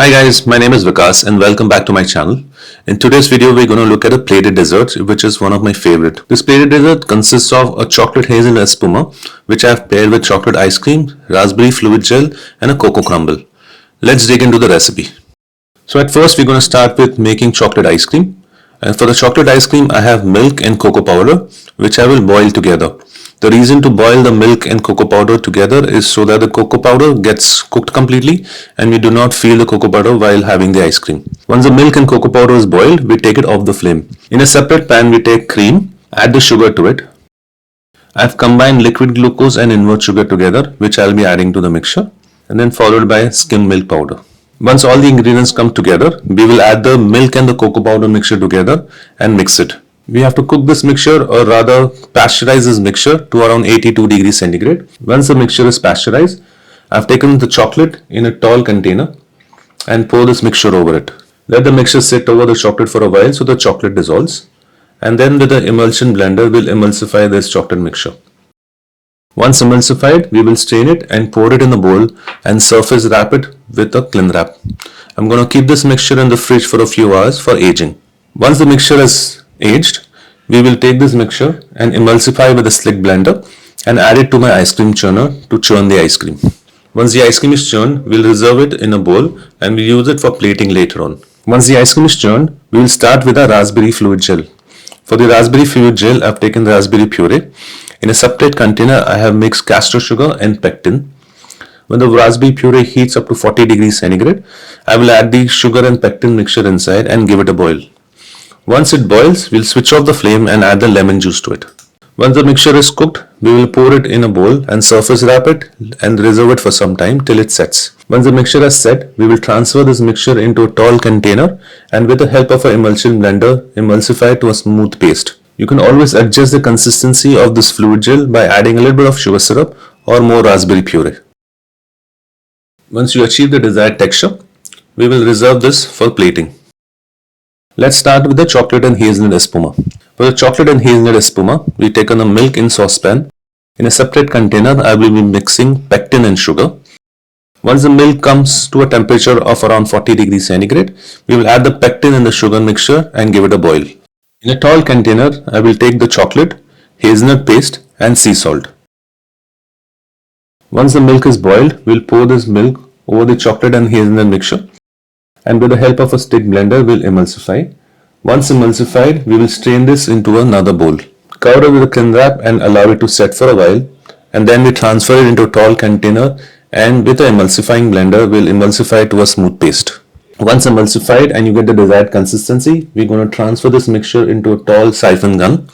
Hi guys, my name is Vikas and welcome back to my channel. In today's video, we're going to look at a plated dessert, which is one of my favorite. This plated dessert consists of a chocolate hazelnut espuma, which I've paired with chocolate ice cream, raspberry fluid gel, and a cocoa crumble. Let's dig into the recipe. So at first, we're going to start with making chocolate ice cream. And for the chocolate ice cream, I have milk and cocoa powder, which I will boil together. The reason to boil the milk and cocoa powder together is so that the cocoa powder gets cooked completely and we do not feel the cocoa powder while having the ice cream. Once the milk and cocoa powder is boiled, we take it off the flame. In a separate pan, we take cream, add the sugar to it. I've combined liquid glucose and invert sugar together, which I'll be adding to the mixture, and then followed by skimmed milk powder. Once all the ingredients come together, we will add the milk and the cocoa powder mixture together and mix it. We have to cook this mixture, or rather pasteurize this mixture to around 82 degrees centigrade. Once the mixture is pasteurized, I've taken the chocolate in a tall container and pour this mixture over it. Let the mixture sit over the chocolate for a while so the chocolate dissolves, and then with the emulsion blender we'll emulsify this chocolate mixture. Once emulsified, we will strain it and pour it in a bowl and surface wrap it with a cling wrap. I'm going to keep this mixture in the fridge for a few hours for aging. Once the mixture is aged, we will take this mixture and emulsify with a slick blender and add it to my ice cream churner to churn the ice cream. Once the ice cream is churned, we'll reserve it in a bowl and we'll use it for plating later on. Once the ice cream is churned, we will start with a raspberry fluid gel. For the raspberry fluid gel, I've taken raspberry puree. In a separate container, I have mixed castor sugar and pectin. When the raspberry puree heats up to 40 degrees centigrade, I will add the sugar and pectin mixture inside and give it a boil. Once it boils, we'll switch off the flame and add the lemon juice to it. Once the mixture is cooked, we will pour it in a bowl and surface wrap it and reserve it for some time till it sets. Once the mixture has set, we will transfer this mixture into a tall container and with the help of an emulsion blender, emulsify it to a smooth paste. You can always adjust the consistency of this fluid gel by adding a little bit of sugar syrup or more raspberry puree. Once you achieve the desired texture, we will reserve this for plating. Let's start with the chocolate and hazelnut espuma. For the chocolate and hazelnut espuma, we take on the milk in saucepan. In a separate container, I will be mixing pectin and sugar. Once the milk comes to a temperature of around 40 degrees centigrade, we will add the pectin and the sugar mixture and give it a boil. In a tall container, I will take the chocolate, hazelnut paste and sea salt. Once the milk is boiled, we will pour this milk over the chocolate and hazelnut mixture, and with the help of a stick blender, we'll emulsify. Once emulsified, we will strain this into another bowl. Cover it with a cling wrap and allow it to set for a while, and then we transfer it into a tall container and with the emulsifying blender, we'll emulsify it to a smooth paste. Once emulsified and you get the desired consistency, we're going to transfer this mixture into a tall siphon gun.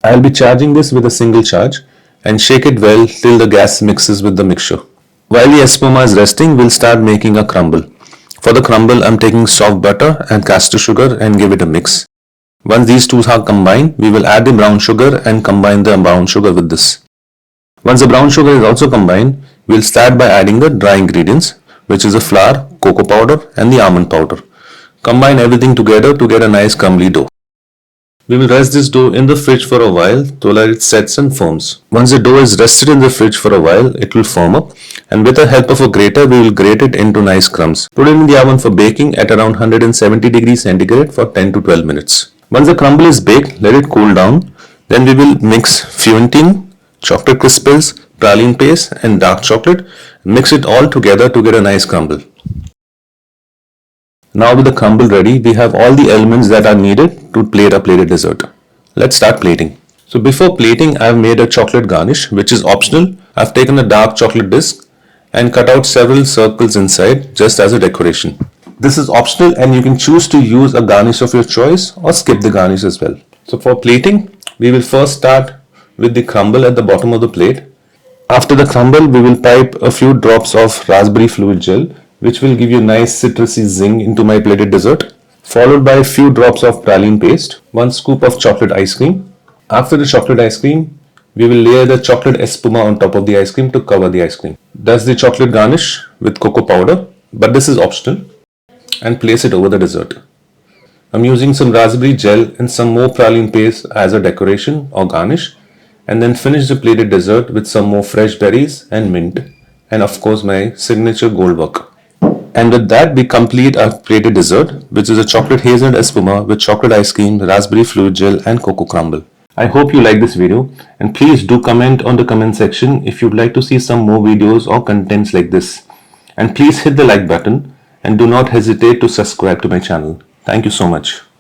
I'll be charging this with a single charge and shake it well till the gas mixes with the mixture. While the espuma is resting, we'll start making a crumble. For the crumble, I'm taking soft butter and castor sugar and give it a mix. Once these two are combined, we will add the brown sugar and combine the brown sugar with this. Once the brown sugar is also combined, we'll start by adding the dry ingredients, which is the flour, cocoa powder and the almond powder. Combine everything together to get a nice crumbly dough. We will rest this dough in the fridge for a while to let it sets and firms. Once the dough is rested in the fridge for a while, it will firm up, and with the help of a grater, we will grate it into nice crumbs. Put it in the oven for baking at around 170 degrees centigrade for 10 to 12 minutes. Once the crumble is baked, let it cool down. Then we will mix fondant, chocolate crisples, praline paste and dark chocolate. Mix it all together to get a nice crumble. Now with the crumble ready, we have all the elements that are needed to plate a plated dessert. Let's start plating. So before plating, I've made a chocolate garnish, which is optional. I've taken a dark chocolate disc and cut out several circles inside just as a decoration. This is optional and you can choose to use a garnish of your choice or skip the garnish as well. So for plating, we will first start with the crumble at the bottom of the plate. After the crumble, we will pipe a few drops of raspberry fluid gel, which will give you nice citrusy zing into my plated dessert, followed by a few drops of praline paste, 1 scoop of chocolate ice cream. After the chocolate ice cream, we will layer the chocolate espuma on top of the ice cream to cover the ice cream. That's the chocolate garnish with cocoa powder, but this is optional, and place it over the dessert. I'm using some raspberry gel and some more praline paste as a decoration or garnish, and then finish the plated dessert with some more fresh berries and mint, and of course my signature gold work. And with that, we complete our plated dessert, which is a chocolate hazelnut espuma with chocolate ice cream, raspberry fluid gel, and cocoa crumble. I hope you like this video, and please do comment on the comment section if you'd like to see some more videos or contents like this. And please hit the like button and do not hesitate to subscribe to my channel. Thank you so much.